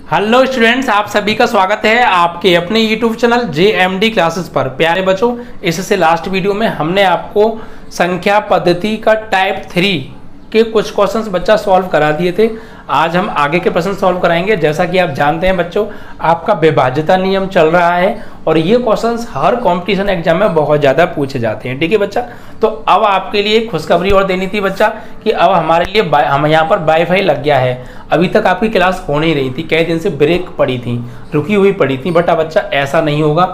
Hello students, आप सभी का स्वागत है आपके अपने यूट्यूब चैनल JMD क्लासेस पर। प्यारे बच्चों, इससे लास्ट वीडियो में हमने आपको संख्या पद्धति का टाइप 3 के कुछ क्वेश्चंस बच्चा सॉल्व करा दिए थे। आज हम आगे के प्रश्न सॉल्व कराएंगे। जैसा कि आप जानते हैं बच्चों, आपका विभाज्यता नियम चल रहा है और ये क्वेश्चंस हर कंपटीशन एग्जाम में बहुत ज़्यादा पूछे जाते हैं। ठीक है बच्चा, तो अब आपके लिए खुशखबरी और देनी थी बच्चा कि अब हमारे लिए हम यहाँ पर वाईफाई लग गया है। अभी तक आपकी क्लास हो नहीं रही थी, कई दिन से ब्रेक पड़ी थी, रुकी हुई पड़ी थी, बट अब बच्चा ऐसा नहीं होगा।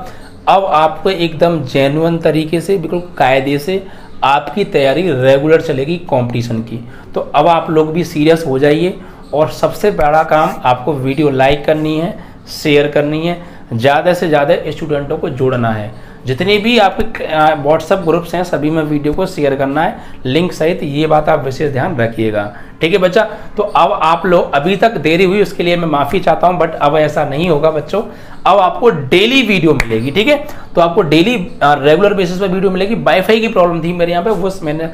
अब आपको एकदम जेन्युइन तरीके से, बिल्कुल कायदे से आपकी तैयारी रेगुलर चलेगी कंपटीशन की। तो अब आप लोग भी सीरियस हो जाइए और सबसे बड़ा काम आपको वीडियो लाइक करनी है, शेयर करनी है, ज़्यादा से ज़्यादा स्टूडेंटों को जोड़ना है। जितने भी आपके व्हाट्सएप ग्रुप्स हैं सभी में वीडियो को शेयर करना है लिंक सहित। ये बात आप विशेष ध्यान रखिएगा। ठीक है बच्चा, तो अब आप लोग, अभी तक देरी हुई उसके लिए मैं माफ़ी चाहता हूं, बट अब ऐसा नहीं होगा बच्चों। अब आपको डेली वीडियो मिलेगी। ठीक है, तो आपको डेली रेगुलर बेसिस पर वीडियो मिलेगी। वाईफाई की प्रॉब्लम थी मेरे यहाँ पे, वो मैंने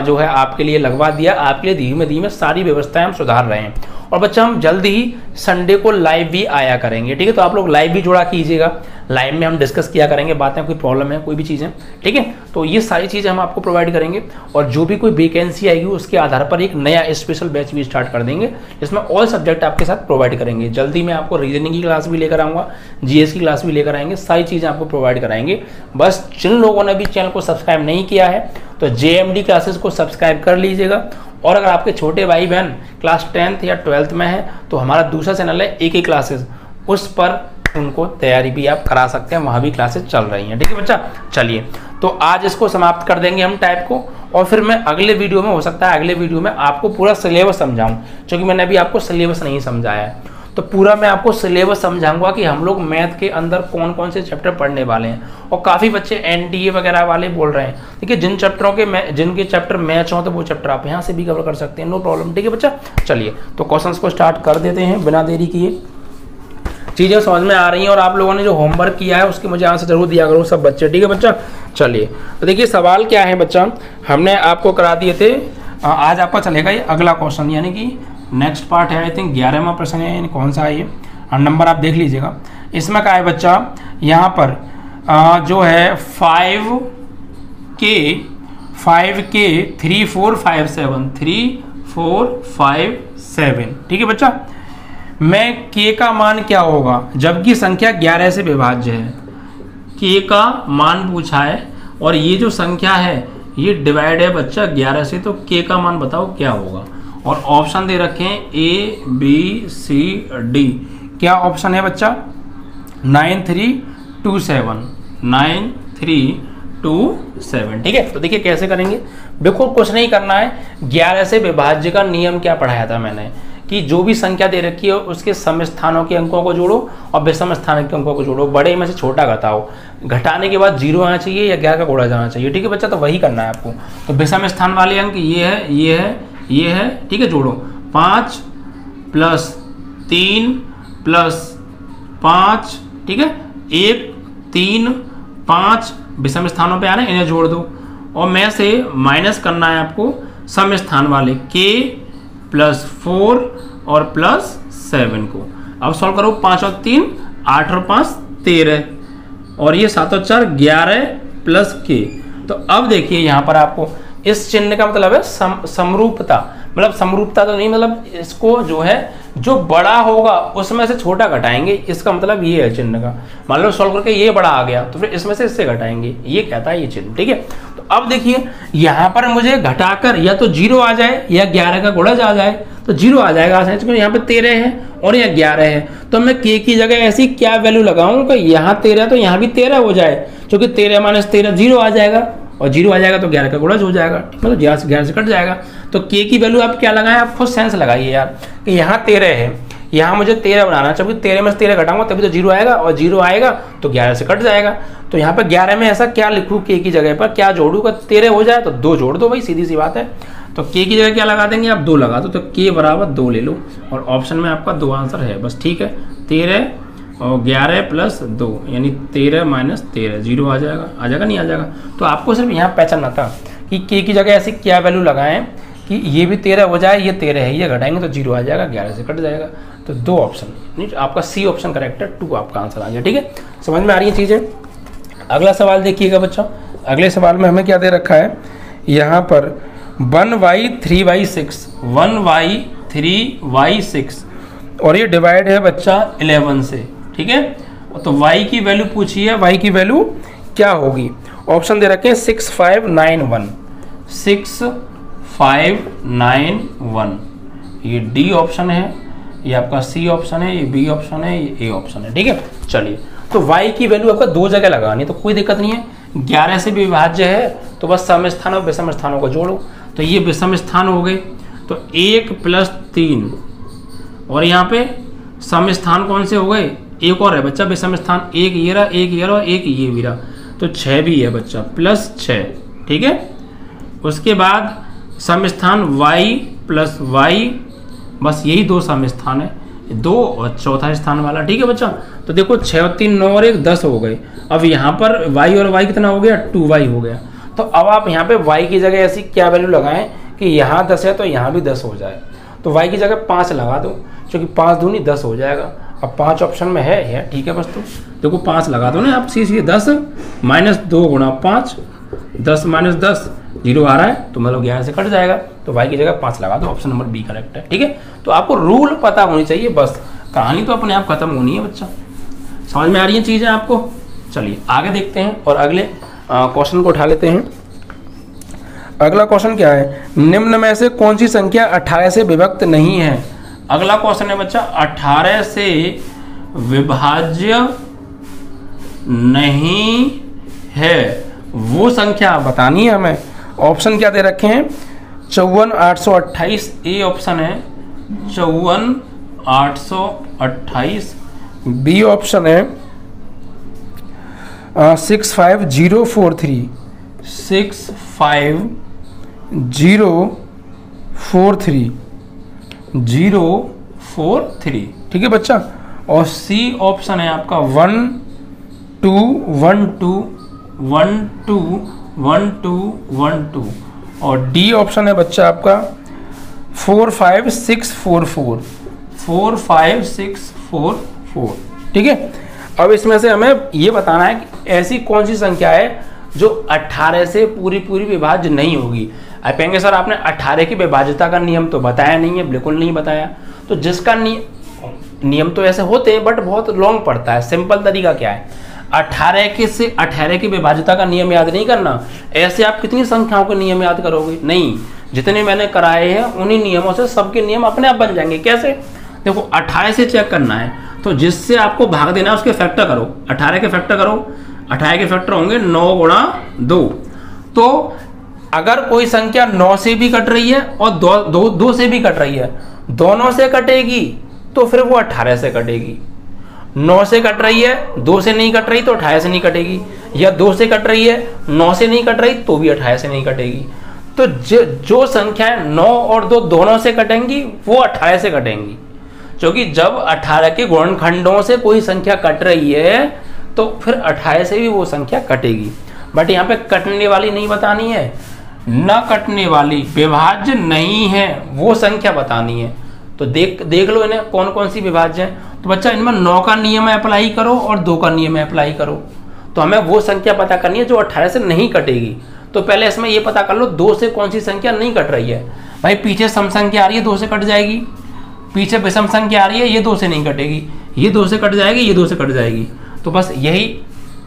जो है आपके लिए लगवा दिया। आपके लिए धीमे धीमे सारी व्यवस्थाएं हम सुधार रहे हैं। और बच्चा हम जल्द ही संडे को लाइव भी आया करेंगे। ठीक है, तो आप लोग लाइव भी जुड़ा कीजिएगा। लाइव में हम डिस्कस किया करेंगे बातें, कोई प्रॉब्लम है, कोई भी चीज़ें। ठीक है, तो ये सारी चीज़ें हम आपको प्रोवाइड करेंगे। और जो भी कोई वैकेंसी आएगी उसके आधार पर एक नया स्पेशल बैच भी स्टार्ट कर देंगे, जिसमें ऑल सब्जेक्ट आपके साथ प्रोवाइड करेंगे। जल्दी मैं आपको रीजनिंग की क्लास भी लेकर आऊँगा, GS की क्लास भी लेकर आएंगे, सारी चीज़ें आपको प्रोवाइड कराएंगे। बस जिन लोगों ने भी चैनल को सब्सक्राइब नहीं किया है तो JMD क्लासेस को सब्सक्राइब कर लीजिएगा। और अगर आपके छोटे भाई बहन क्लास 10th या 12th में है तो हमारा दूसरा चैनल है AK क्लासेस, उस पर उनको तैयारी भी आप करा सकते हैं, वहाँ भी क्लासेस चल रही हैं। ठीक है बच्चा, चलिए तो आज इसको समाप्त कर देंगे हम टाइप को। और फिर मैं अगले वीडियो में, हो सकता है अगले वीडियो में आपको पूरा सिलेबस समझाऊं, क्योंकि मैंने अभी आपको सिलेबस नहीं समझाया है। तो पूरा मैं आपको सिलेबस समझाऊंगा कि हम लोग मैथ के अंदर कौन कौन से चैप्टर पढ़ने वाले हैं। और काफ़ी बच्चे NDA वगैरह वाले बोल रहे हैं। देखिए, जिनके चैप्टर मैच हों तो वो चैप्टर आप यहाँ से भी कवर कर सकते हैं, नो प्रॉब्लम। ठीक है बच्चा, चलिए तो क्वेश्चंस को स्टार्ट कर देते हैं बिना देरी किए। चीज़ें समझ में आ रही हैं और आप लोगों ने जो होमवर्क किया है उसके मुझे आंसर जरूर दिया करो सब बच्चे। ठीक है बच्चा, चलिए तो देखिए सवाल क्या है बच्चा, हमने आपको करा दिए थे। आज आपका चलेगा ये अगला क्वेश्चन, यानी कि नेक्स्ट पार्ट है। आई थिंक 11वां प्रश्न है, यानी कौन सा है ये, नंबर आप देख लीजिएगा। इसमें क्या है बच्चा, यहाँ पर जो है 5K 3 4 5 7 3 4 5 7। ठीक है बच्चा, में K का मान क्या होगा जबकि संख्या 11 से विभाज्य है। K का मान पूछा है और ये जो संख्या है ये डिवाइड है बच्चा 11 से, तो K का मान बताओ क्या होगा। और ऑप्शन दे रखे हैं A B C D। क्या ऑप्शन है बच्चा? 9 3 2 7 9 3 2 7। ठीक है, तो देखिए कैसे करेंगे। बिल्कुल कुछ नहीं करना है। 11 से विभाज्य का नियम क्या पढ़ाया था मैंने, कि जो भी संख्या दे रखी है उसके सम स्थानों के अंकों को जोड़ो और विषम स्थान के अंकों को जोड़ो, बड़े में से छोटा घटाओ। घटाने के बाद 0 आना चाहिए या 11 का गुणा जाना चाहिए। ठीक है बच्चा, तो वही करना है आपको। तो विषम स्थान वाले अंक ये है, ये है, ये है। ठीक है, जोड़ो 5 + 3 + 5। ठीक है, 1 3 5 विषम स्थानों पे आ रहे हैं, इन्हें जोड़ दो। और में से माइनस करना है आपको सम स्थान वाले K +4 और +7 को। अब सॉल्व करो, 5 और 3 8 और 5 13 और ये 7 और 4 11 + K। तो अब देखिए यहाँ पर आपको इस चिन्ह का मतलब है समरूपता। मतलब समरूपता तो नहीं, मतलब इसको जो है जो बड़ा होगा उसमें से छोटा घटाएंगे, इसका मतलब ये है चिन्ह का। मान लो सॉल्व करके ये बड़ा आ गया तो फिर इसमें से इससे घटाएंगे, ये कहता है ये चिन्ह। ठीक है, तो अब देखिए यहाँ पर मुझे घटाकर या तो 0 आ जाए या 11 का गुणज आ जाए, तो 0 आ जाएगा आसानी से, क्योंकि यहाँ पे 13 है और यहाँ 11 है। तो मैं K की जगह ऐसी क्या वैल्यू लगाऊं कि यहाँ 13 तो यहाँ भी 13 हो जाए, क्योंकि 13 - 13 0 आ जाएगा और 0 आ जाएगा तो 11 का गुणज हो जाएगा। मतलब 11 से कट जाएगा। तो K की वैल्यू आप क्या लगाएं, आप खुद सेंस लगाइए यार, कि यहाँ 13 है, यहाँ मुझे 13 बनाना है, क्योंकि 13 में से 13 घटाऊंगा तभी तो 0 आएगा और 0 आएगा तो 11 से कट जाएगा। तो यहाँ पर 11 में ऐसा क्या लिखूँ, K की जगह पर क्या जोड़ूँ, 13 हो जाए तो 2 जोड़ दो भाई, सीधी सी बात है। तो K की जगह क्या लगा देंगे आप, 2 लगा दो, तो K = 2 ले लो और ऑप्शन में आपका 2 आंसर है बस। ठीक है, 13 और 11 + 2 यानी 13 - 13 0 आ जाएगा नहीं आ जाएगा। तो आपको सिर्फ यहाँ पहचानना था कि K की जगह ऐसी क्या वैल्यू लगाएं कि ये भी 13 हो जाए, ये 13 है, ये घटाएंगे तो 0 आ जाएगा, 11 से कट जाएगा। तो 2 ऑप्शन, नहीं आपका सी ऑप्शन करेक्ट है, 2 आपका आंसर आ गया। ठीक है, समझ में आ रही है चीज़ें। अगला सवाल देखिएगा बच्चों, अगले सवाल में हमें क्या दे रखा है, यहाँ पर 1y 3y6, 1y 3y6 और ये डिवाइड है बच्चा 11 से। ठीक है, तो y की वैल्यू पूछी है, y की वैल्यू क्या होगी। ऑप्शन दे रखे हैं 6591, 6591, ये डी ऑप्शन है, ये आपका सी ऑप्शन है, ये बी ऑप्शन है, ये ए ऑप्शन है। ठीक है, चलिए तो y की वैल्यू आपका 2 जगह लगानी तो कोई दिक्कत नहीं है। 11 से भी विभाज्य है तो बस सम स्थान और विषम स्थानों को जोड़ो, तो ये विषम स्थान हो गए, तो 1 + 3 और यहाँ पे सम स्थान कौन से हो गए, एक और है बच्चा विषम स्थान, एक ये रहा, एक ये रहा और एक ये भी रहा, तो 6 भी है बच्चा, +6। ठीक है, उसके बाद सम स्थान y + y, बस यही 2 सम स्थान है, 2 और चौथा स्थान वाला। ठीक है बच्चा, तो देखो 6 और 3 9 और 1 10 हो गए। अब यहाँ पर y और y कितना हो गया, 2y हो गया। तो अब आप यहाँ पे y की जगह ऐसी क्या वैल्यू लगाएं कि यहाँ 10 है तो यहाँ भी 10 हो जाए, तो y की जगह 5 लगा दो, क्योंकि 5 दूनी 10 हो जाएगा। अब 5 ऑप्शन में है, ठीक है, बस तो देखो 5 लगा दो ना आप, सीधे 10 - 2 × 5, 10 - 10 0 आ रहा है, तो मतलब 11 से कट जाएगा, तो y की जगह 5 लगा दो, ऑप्शन नंबर बी करेक्ट है। ठीक है, तो आपको रूल पता होनी चाहिए, बस कहानी तो अपने आप खत्म होनी है बच्चा। समझ में आ रही है चीज़ें आपको। चलिए आगे देखते हैं और अगले क्वेश्चन को उठा लेते हैं। अगला क्वेश्चन क्या है, निम्न में से कौन सी संख्या 18 से विभक्त नहीं है। अगला क्वेश्चन है बच्चा 18 से विभाज्य नहीं है, वो संख्या बतानी है हमें। ऑप्शन क्या दे रखे हैं, 54828 ए ऑप्शन है, 54828, बी ऑप्शन है 65043, 65043, 043। ठीक है बच्चा, और सी ऑप्शन है आपका 12121212 और डी ऑप्शन है बच्चा आपका 45644, 45644। ठीक है, अब इसमें से हमें ये बताना है कि ऐसी कौन सी संख्या है जो 18 से पूरी विभाज्य नहीं होगी। आप कहेंगे सर आपने 18 की विभाज्यता का नियम तो बताया नहीं है, बिल्कुल नहीं बताया। तो जिसका नियम तो ऐसे होते हैं बट बहुत लॉन्ग पड़ता है। सिंपल तरीका क्या है, 18 की विभाज्यता का नियम याद नहीं करना। ऐसे आप कितनी संख्याओं के नियम याद करोगे, नहीं, जितने मैंने कराए हैं उन्हीं नियमों से सबके नियम अपने आप बन जाएंगे। कैसे, देखो 18 से चेक करना है तो जिससे आपको भाग देना है उसके फैक्टर करो, 18 के फैक्टर करो, 18 के फैक्टर होंगे 9 × 2। तो अगर कोई संख्या 9 से भी कट रही है और 2 से भी कट रही है, दोनों से कटेगी तो फिर वो 18 से कटेगी। 9 से कट रही है, 2 से नहीं कट रही तो 18 से नहीं कटेगी, या 2 से कट रही है 9 से नहीं कट रही तो भी 18 से नहीं कटेगी। तो जो संख्याएं 9 और 2 दोनों से कटेंगी वो 18 से कटेंगी, क्योंकि जब 18 के गुणनखंडों से कोई संख्या कट रही है तो फिर 18 से भी वो संख्या कटेगी। बट यहाँ पे कटने वाली नहीं बतानी है, न कटने वाली विभाज्य नहीं है वो संख्या बतानी है। तो देख लो इन्हें कौन कौन सी विभाज्य है। तो बच्चा इनमें 9 का नियम अप्लाई करो और 2 का नियम अप्लाई करो, तो हमें वो संख्या पता करनी है जो 18 से नहीं कटेगी। तो पहले इसमें ये पता कर लो 2 से कौन सी संख्या नहीं कट रही है। भाई पीछे सम संख्या आ रही है 2 से कट जाएगी, पीछे विषम संख्या आ रही है ये 2 से नहीं कटेगी, ये 2 से कट जाएगी, ये 2 से कट जाएगी। तो बस यही,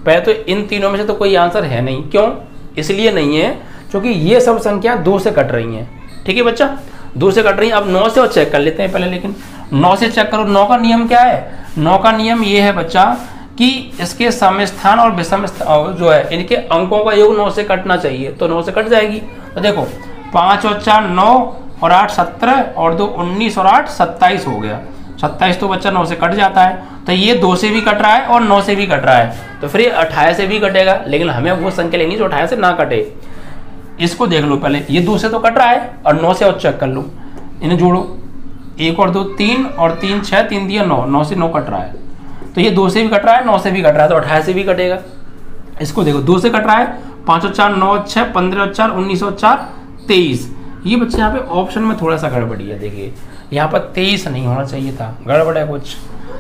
पहले तो इन तीनों में से तो कोई आंसर है नहीं। क्यों, इसलिए नहीं है क्योंकि ये सब संख्या 2 से कट रही हैं। ठीक है बच्चा, 2 से कट रही हैं। अब 9 से और चेक कर लेते हैं पहले, लेकिन 9 से चेक करो। 9 का नियम क्या है, 9 का नियम ये है बच्चा कि इसके सम स्थान और विषम जो है इनके अंकों का योग 9 से कटना चाहिए, तो 9 से कट जाएगी। तो देखो 5 और 4 9 और 8 17 और 2 19 और 8 27 हो गया। 27 तो बच्चा 9 से कट जाता है, तो ये 2 से भी कट रहा है और 9 से भी कट रहा है, तो फिर ये 18 से भी कटेगा। लेकिन हमें वो संख्या लेनी जो 18 से ना कटे। इसको देख लो पहले, ये 2 से तो कट रहा है और 9 से और चेक कर लो, इन्हें जोड़ो, 1 और 2 3 और 3 6, 3 दिया 9, 9 से 9 कट रहा है, तो ये 2 से भी कट रहा है 9 से भी कट रहा है, तो 18 से भी कटेगा। इसको देखो 2 से कट रहा है, 5 और 4 9 और 6 15 और 4 19 और 4 23। ये बच्चे यहाँ पे ऑप्शन में थोड़ा सा गड़बड़ी है। देखिए यहाँ पर 23 नहीं होना चाहिए था, गड़बड़ है कुछ,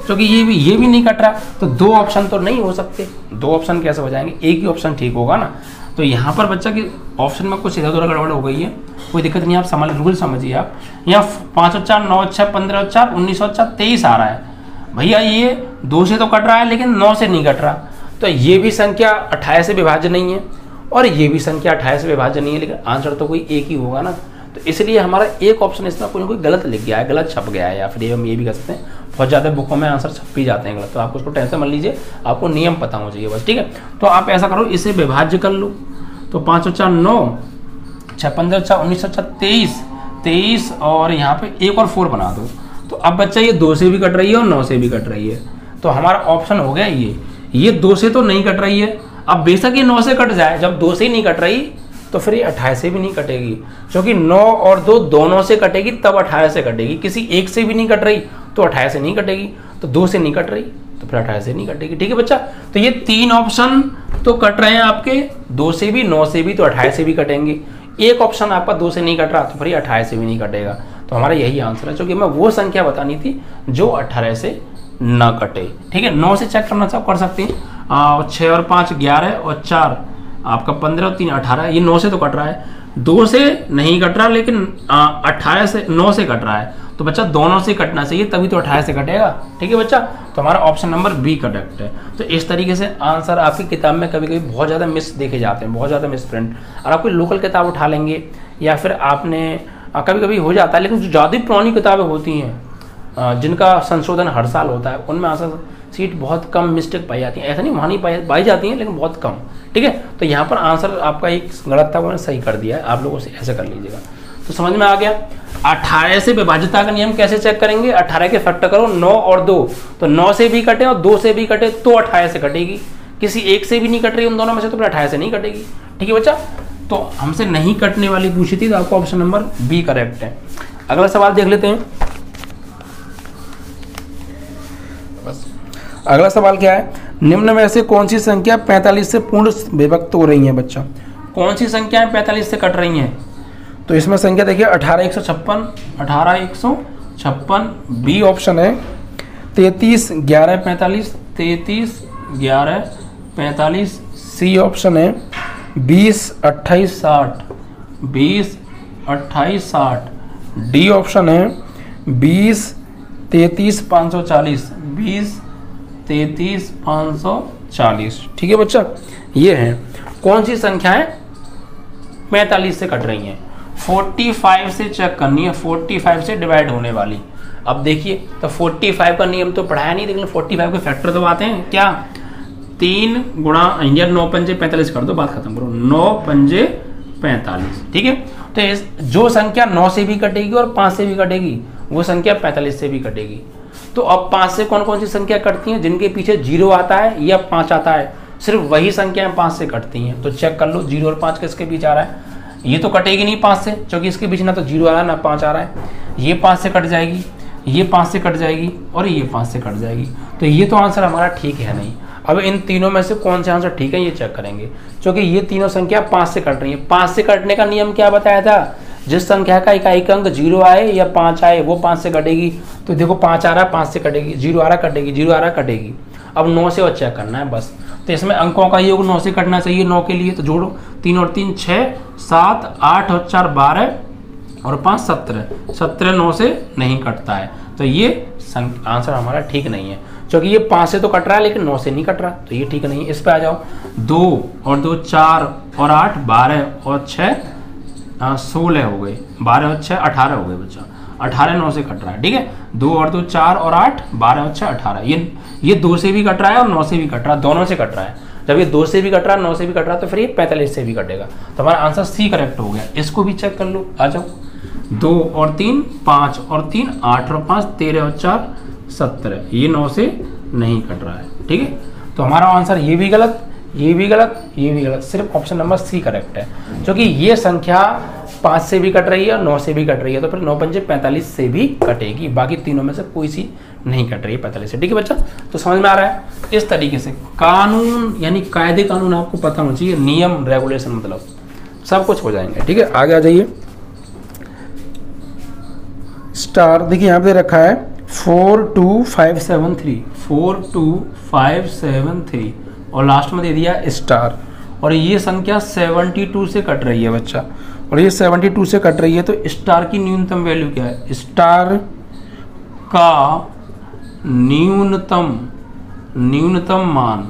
क्योंकि ये भी नहीं कट रहा, तो 2 ऑप्शन तो नहीं हो सकते। 2 ऑप्शन कैसे हो जाएंगे, एक ही ऑप्शन ठीक होगा ना। तो यहाँ पर बच्चा की ऑप्शन में कुछ इधर उधर गड़बड़ हो गई है, कोई दिक्कत नहीं, आप समझ रूल समझिए आप। यहाँ 5 और 4 9 और 6 15 और 4 19 और 4 23 आ रहा है भैया, ये 2 से तो कट रहा है लेकिन 9 से नहीं कट रहा। तो ये भी संख्या 28 से विभाज्य नहीं है और ये भी संख्या 28 से विभाज्य नहीं है, लेकिन आंसर तो कोई एक ही होगा ना। तो इसलिए हमारा एक ऑप्शन इसमें कोई गलत लिख गया है, गलत छप गया है, या फिर हम ये भी कह सकते हैं बहुत ज़्यादा बुकों में आंसर छप ही जाते हैं गलत। तो आप उसको टेंशन मत लीजिए, आपको नियम पता होना चाहिए बस, ठीक है। तो आप ऐसा करो, इसे विभाज्य कर लो। तो 5 और 4 9, 6 15 और 4 19 और 4 23 और यहाँ पे 1 और 4 बना दो। तो अब बच्चा ये 2 से भी कट रही है और 9 से भी कट रही है, तो हमारा ऑप्शन हो गया ये 2 से तो नहीं कट रही है। अब बेशक ये 9 से कट जाए, जब 2 से ही नहीं कट रही तो फिर ये 28 से भी नहीं कटेगी, क्योंकि 9 और 2 दोनों से कटेगी तब 28 से कटेगी। किसी एक से भी नहीं कट रही तो 28 से नहीं कटेगी, तो 2 से नहीं कट रही तो फिर 28 से नहीं कटेगी, ठीक है बच्चा। तो ये 3 ऑप्शन तो कट रहे हैं आपके, 2 से भी 9 से भी, तो 28 से भी कटेंगे। एक ऑप्शन आपका 2 से नहीं कट रहा तो फिर 28 से भी नहीं कटेगा। तो हमारा यही आंसर है, क्योंकि मैं वो संख्या बतानी थी जो 18 से न कटे, ठीक है। 9 से चेक करना चाहो कर सकते हैं, 6 और 5 11 और 4 आपका 15 और 3 18, ये 9 से तो कट रहा है, 2 से नहीं कट रहा लेकिन 18 से 9 से कट रहा है, तो बच्चा दोनों से कटना चाहिए तभी तो 28 से कटेगा, ठीक है बच्चा। तो हमारा ऑप्शन नंबर बी करेक्ट है। तो इस तरीके से आंसर आपकी किताब में कभी कभी बहुत ज़्यादा मिस देखे जाते हैं, बहुत ज़्यादा मिस प्रिंट। और आप कोई लोकल किताब उठा लेंगे या फिर आपने कभी कभी हो जाता है, लेकिन जो ज़्यादा पुरानी किताबें होती हैं जिनका संशोधन हर साल होता है, उनमें आंसर सीट बहुत कम मिस्टेक पाई जाती है। ऐसा नहीं, वहाँ नहीं पाई जाती हैं लेकिन बहुत कम, ठीक है। तो यहाँ पर आंसर आपका एक गलत था, वो सही कर दिया है, आप लोगों से ऐसे कर लीजिएगा। तो समझ में आ गया। 18 से विभाज्यता का नियम कैसे चेक करेंगे, 18 के फैक्टर करो 9 और 2, तो 9 से भी कटे और 2 से भी कटे तो 28 से कटेगी। किसी एक से भी नहीं कट रही उन दोनों में से तो फिर 28 से नहीं कटेगी, ठीक है बच्चा। तो हमसे नहीं कटने वाली पूछी थी, तो आपको ऑप्शन नंबर बी करेक्ट है। अगला सवाल देख लेते हैं। अगला सवाल क्या है, निम्न में से कौन सी संख्या 45 से पूर्ण विभक्त हो रही है बच्चा। कौन सी संख्याएं 45 से कट रही हैं, तो इसमें संख्या देखिए 18 156 बी ऑप्शन है, 33 11 45 33 11 45 सी ऑप्शन है, 20 28 60 डी ऑप्शन है, 20 33 540 20 33 540, ठीक है बच्चा। ये है कौन सी संख्याएं 45 से कट रही हैं। 45 से चेक करनी है, 45 से डिवाइड होने वाली। अब देखिए, तो 45 का नियम तो पढ़ाया नहीं, लेकिन 45 के फैक्टर तो आते हैं क्या, 3 गुणा 9 पंजे 45 कर दो, बात खत्म करो, 9 पंजे 45, ठीक है। तो जो संख्या 9 से भी कटेगी और 5 से भी कटेगी, वो संख्या 45 से भी कटेगी। तो अब 5 से कौन कौन सी संख्या कटती हैं, जिनके पीछे 0 आता है या 5 आता है, सिर्फ वही संख्याएं 5 से कटती हैं। तो चेक कर लो 0 और 5 किसके बीच आ रहा है, ये तो कटेगी नहीं 5 से, क्योंकि इसके बीच ना तो 0 आ रहा है ना 5 आ रहा है। ये 5 से कट जाएगी, ये 5 से कट जाएगी और ये 5 से कट जाएगी। तो ये तो आंसर हमारा ठीक है नहीं। अब इन तीनों में से कौन सा आंसर ठीक है ये चेक करेंगे, क्योंकि ये तीनों संख्या 5 से कट रही है। 5 से कटने का नियम क्या बताया था, जिस संख्या का इकाई अंक 0 आए या 5 आए वो 5 से कटेगी। तो देखो 5 आ रहा है 5 से कटेगी, 0 आ रहा कटेगी, 0 आ रहा कटेगी। अब 9 से और चेक करना है बस। तो इसमें अंकों का योग 9 से कटना चाहिए, 9 के लिए तो जोड़ो, 3 और 3 6 7 8 और 4 12 और 5 17 17 9 से नहीं कटता है। तो ये आंसर हमारा ठीक नहीं है, क्योंकि ये 5 से तो कट रहा है लेकिन 9 से नहीं कट रहा, तो ये ठीक नहीं है। इस पे आ जाओ, 2 और 2 4 और 8 12 और 6 16 हो गए, 12 और 6 18 हो गए बच्चा, 18 9 से कट रहा है, ठीक है। 2 और 2 4 और 8 12 और 6 18, ये 2 से भी कट रहा है और 9 से भी कट रहा है, दोनों से कट रहा है। जब ये 2 से भी कट रहा है 9 से भी कट रहा है तो फिर ये 45 से भी कटेगा। तो हमारा आंसर सी करेक्ट हो गया। इसको भी चेक कर लो, आ जाओ, 2 और 3 5 और 3 8 और 5 13 और 4 17, ये 9 से नहीं कट रहा है, ठीक है। तो हमारा आंसर ये भी गलत, ये भी गलत, ये भी गलत, सिर्फ ऑप्शन नंबर सी करेक्ट है, क्योंकि ये संख्या 5 से भी कट रही है और 9 से भी कट रही है, तो फिर 9 पंजे 45 से भी कटेगी। बाकी तीनों में से कोई सी नहीं कट रही है 45 से, ठीक है बच्चा। तो समझ में आ रहा है। इस तरीके से कानून यानी कायदे कानून आपको पता होना चाहिए, नियम रेगुलेशन मतलब सब कुछ हो जाएंगे, ठीक है। आगे आ जाइए, स्टार देखिए यहाँ पे रखा है 42573 42573 और लास्ट में दे दिया स्टार। और ये संख्या 72 से कट रही है बच्चा, और ये 72 से कट रही है, तो स्टार की न्यूनतम वैल्यू क्या है? स्टार का न्यूनतम मान,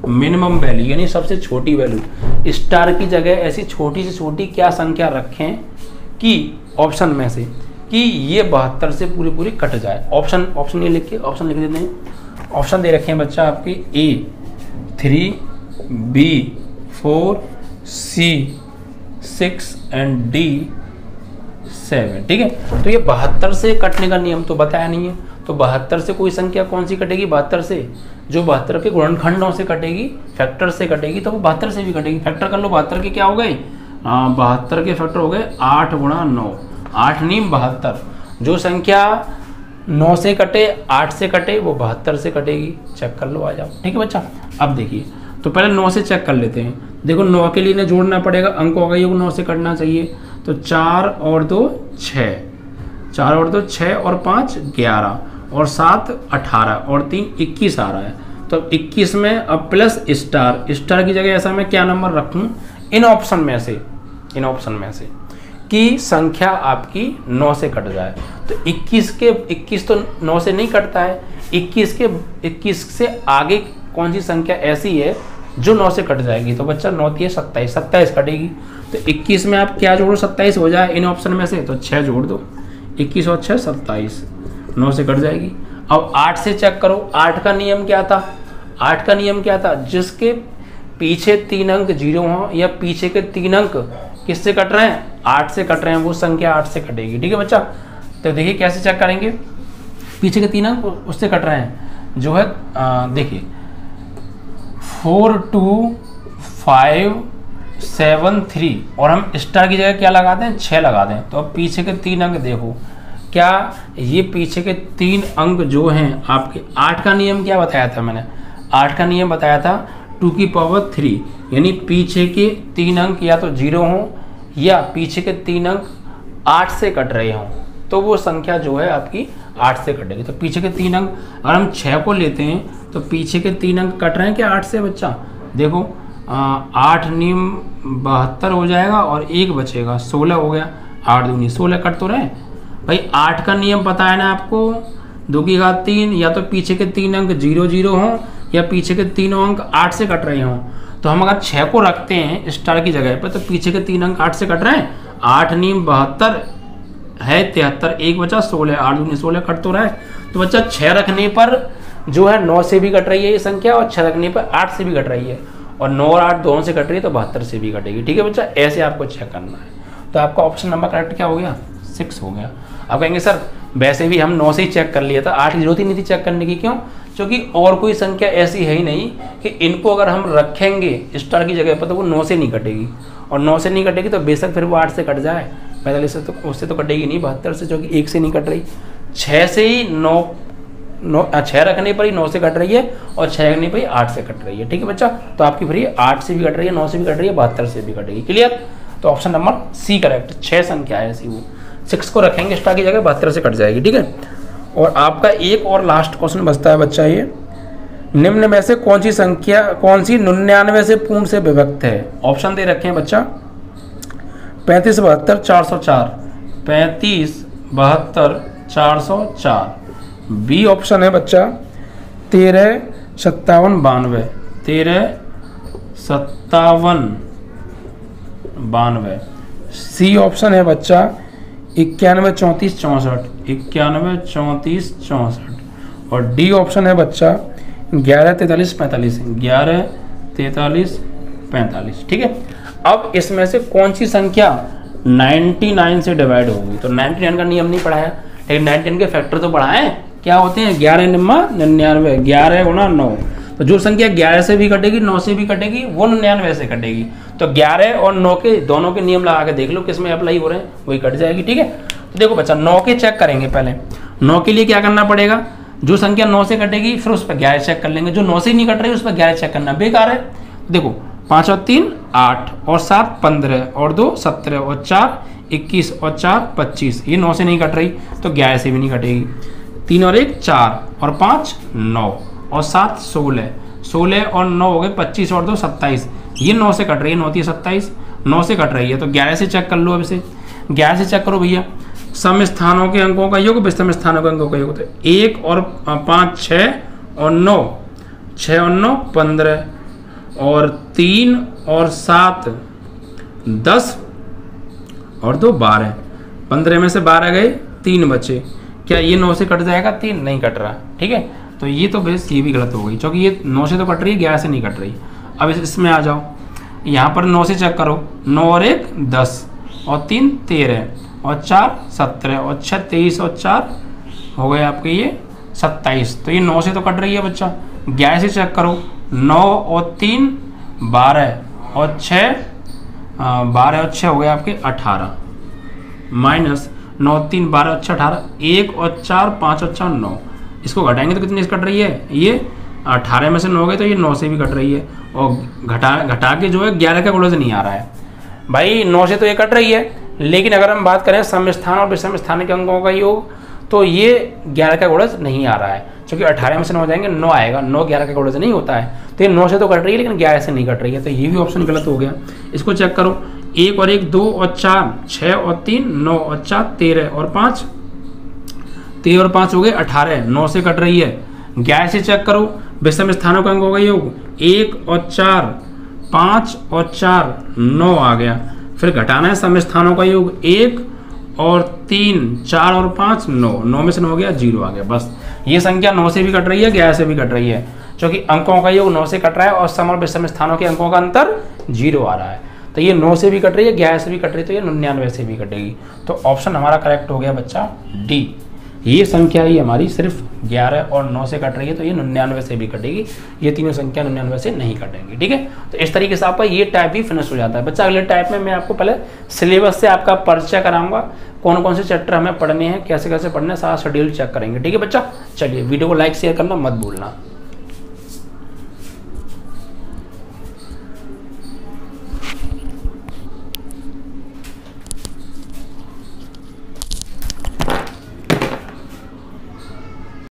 मिनिमम वैल्यू यानी सबसे छोटी वैल्यू। स्टार की जगह ऐसी छोटी से छोटी क्या संख्या रखें कि ऑप्शन में से कि ये 72 से पूरी कट जाए। ऑप्शन ये लिख देते हैं। ऑप्शन दे रखे हैं बच्चा आपके A 3, B 4, C 6 and D 7। ठीक है, तो ये 72 से कटने का नियम तो बताया नहीं है, तो 72 से कोई संख्या कौन सी कटेगी? 72 से जो 72 के गुणनखंडों से कटेगी, फैक्टर से कटेगी, तो वो 72 से भी कटेगी। फैक्टर कर लो, 72 के क्या हो गए? 72 के फैक्टर हो गए 8 गुणा 9, 8 नीम 72। जो संख्या 9 से कटे, 8 से कटे, वो 72 से कटेगी। चेक कर लो, आ जाओ। ठीक है बच्चा, अब देखिए, तो पहले 9 से चेक कर लेते हैं। देखो 9 के लिए इन्हें जोड़ना पड़ेगा, अंक होगा ये 9 से कटना चाहिए, तो 4 और 2 6, 4 और 2 6 और 5 11 और 7 18 और 3 21 आ रहा है। तो 21 में अब प्लस स्टार की जगह ऐसा मैं क्या नंबर रखूं? इन ऑप्शन में से कि संख्या आपकी 9 से कट जाए। तो 21 तो 9 से नहीं कटता है, 21 से आगे कौन सी संख्या ऐसी है जो 9 से कट जाएगी? तो बच्चा 9 3 27, 27 कटेगी। तो 21 में आप क्या जोड़ो? 27 हो जाए इन ऑप्शन में से, तो 6 जोड़ दो, 21 और 6 27, 9 से कट जाएगी। अब 8 से चेक करो, 8 का नियम क्या था? 8 का नियम क्या था? जिसके पीछे 3 अंक 0 हो या पीछे के 3 अंक किससे कट रहे हैं? 8 से कट रहे हैं, वो संख्या 8 से कटेगी। ठीक है बच्चा, तो देखिए कैसे चेक करेंगे। पीछे के 3 अंक उससे कट रहे हैं, जो है देखिए 42573 और हम स्टार की जगह क्या लगाते हैं? 6 लगाते हैं। तो अब पीछे के 3 अंक देखो, क्या ये पीछे के 3 अंक जो हैं आपके, 8 का नियम क्या बताया था मैंने? 8 का नियम बताया था 2 की पावर 3, यानी पीछे के 3 अंक या तो 0 हों या पीछे के 3 अंक 8 से कट रहे हों, तो वो संख्या जो है आपकी 8 से कटेगी। तो पीछे के 3 अंक, अगर हम 6 को लेते हैं तो पीछे के 3 अंक कट रहे हैं क्या 8 से? बच्चा देखो 8 नीम 72 हो जाएगा और 1 बचेगा, 16 हो गया, 8 दूनी 16 कट तो रहे भाई। 8 का नियम पता है ना आपको, 2 की घात 3, या तो पीछे के 3 अंक 0 0 हों या पीछे के 3 अंक 8 से कट रहे हों। तो हम अगर 6 को रखते हैं स्टार की जगह पर, तो पीछे के 3 अंक 8 से कट रहे हैं, 8 नीम 72 है 73, 1 बचा 16, 8 दूनी 16 कट तो रहा है। तो बच्चा 6 रखने पर जो है 9 से भी कट रही है ये संख्या, और 6 रखने पर 8 से भी कट रही है, और 9 और 8 दोनों से कट रही है, तो 72 से भी कटेगी। ठीक है बच्चा, ऐसे आपको चेक करना है। तो आपका ऑप्शन नंबर करेक्ट क्या हो गया? 6 हो गया। आप कहेंगे सर वैसे भी हम 9 से ही चेक कर लिया था, 8 की जरूरत ही नहीं थी चेक करने की। क्यों? क्योंकि और कोई संख्या ऐसी है ही नहीं कि इनको अगर हम रखेंगे स्टार की जगह पर तो वो 9 से नहीं कटेगी, और 9 से नहीं कटेगी तो बेशक फिर वो 8 से कट जाए, 45 से तो उससे तो कटेगी नहीं, 72 से, क्योंकि 1 से नहीं कट रही। 6 से ही 6 रखने पर ही 9 से कट रही है, और 6 रखने पर ही 8 से कट रही है। ठीक है बच्चा, तो आपकी फिर 8 से भी कट रही है, 9 से भी कट रही है, 72 से भी कटेगी। क्लियर? तो ऑप्शन नंबर सी करेक्ट। 6 संख्या है ऐसी, वो 6 को रखेंगे स्टार की जगह, 72 से कट जाएगी। ठीक है, और आपका एक और लास्ट क्वेश्चन बचता है बच्चा, ये निम्न में से कौन सी संख्या, कौन सी 99 से पूर्ण से विभक्त है? ऑप्शन दे रखे हैं बच्चा 35 72 404, 35 72 404। बी ऑप्शन है बच्चा 13 57 92, 13 57 92। सी ऑप्शन है बच्चा 91 34 64, 91 34 64। और डी ऑप्शन है बच्चा 11 43 45, 11 43 45। ठीक है, अब इसमें से कौन सी संख्या 99 से डिवाइड होगी? तो 99 का नियम नहीं पढ़ाया, लेकिन 99 के फैक्टर तो पढ़ाए। क्या होते हैं? 11 निम्मा 99, 11 गुणा 9। तो जो संख्या 11 से भी कटेगी, 9 से भी कटेगी, वो 99 से कटेगी। तो 11 और 9 के दोनों के नियम लगा के देख लो किसमें अप्लाई हो रहे हैं, वही कट जाएगी। ठीक है, तो देखो बच्चा 9 के चेक करेंगे पहले। 9 के लिए क्या करना पड़ेगा? जो संख्या 9 से कटेगी फिर उस पर 11 चेक कर लेंगे, जो 9 से नहीं कट रही उस पर 11 चेक करना बेकार है। देखो 5 और 3 8 और 7 15 और 2 17 और 4 21 और 4 25, ये 9 से नहीं कट रही तो 11 से भी नहीं कटेगी। 3 और 1 4 और 5 9 और 7 16, 16 और 9 हो गए 25 और 2 27, ये 9 से कट रही है, 9 3 27, 9 से कट रही है तो 11 से चेक कर लो। अब इसे 11 से चेक करो भैया, सम स्थानों के अंकों का योग विषम स्थानों के अंकों का योग, तो 1 और 5 6 और 9, 6 और 9 15 और 3 और 7 10 और 2 12, 15 में से 12 गए 3 बचे, क्या ये 9 से कट जाएगा? 3 नहीं कट रहा, ठीक है। तो ये तो बेस ये भी गलत हो गई, क्योंकि ये 9 से तो कट रही है, 11 से नहीं कट रही। अब इसमें आ जाओ, यहाँ पर 9 से चेक करो, 9 और 1 10 और 3 13 और 4 17 और 6 23 और 4 हो गए आपके ये 27, तो ये 9 से तो कट रही है बच्चा। 11 से चेक करो, 9 और 3 12 और 6 12 और 6 हो गए आपके 18, माइनस 9 3 12 और 6 18, 1 और 4 5 और 4 9, इसको घटाएंगे तो कितनी कट रही है? ये 18 में से 9 गए तो ये 9 से भी कट रही है, और घटा के जो है 11 का गुणज नहीं आ रहा है भाई। 9 से तो ये कट रही है, लेकिन अगर हम बात करें सम स्थान और विषम स्थान के अंकों का योग, तो ये 11 का गुणज नहीं आ रहा है, क्योंकि 18 में से 9 जाएंगे 9 आएगा, 9 11 का गुणज नहीं होता है, तो ये 9 से तो कट रही है लेकिन 11 से नहीं कट रही है, तो ये भी ऑप्शन गलत हो गया। इसको चेक करो, 1 और 1 2 और 4 6 और 3 9 और 4 13 और 5 13 और 5 हो गए 18, 9 से कट रही है। 11 से चेक करो, विषम स्थानों का अंकों का योग, 1 और 4 5 और 4 9 आ गया, फिर घटाना है सम स्थानों का योग, 1 और 3 4 और 5 9, 9 में से 9 गया 0 आ गया। बस ये संख्या 9 से भी कट रही है, 11 से भी कट रही है, क्योंकि अंकों का योग 9 से कट रहा है और सम और विषम स्थानों के अंकों का अंतर 0 आ रहा है, तो ये 9 से भी कट रही है, 11 से भी कट रही है, तो ये 99 से भी कटेगी। तो ऑप्शन हमारा करेक्ट हो गया बच्चा डी। ये संख्या ही हमारी सिर्फ 11 और 9 से कट रही है, तो ये 99 से भी कटेगी, ये तीनों संख्या 99 से नहीं कटेंगी, ठीक है। तो इस तरीके से आपका ये टाइप भी फिनिश हो जाता है बच्चा। अगले टाइप में मैं आपको पहले सिलेबस से आपका परिचय कराऊंगा, कौन कौन से चैप्टर हमें पढ़ने हैं, कैसे कैसे पढ़ने हैं, सारा शेड्यूल चेक करेंगे, ठीक है बच्चा। चलिए वीडियो को लाइक शेयर करना मत भूलना।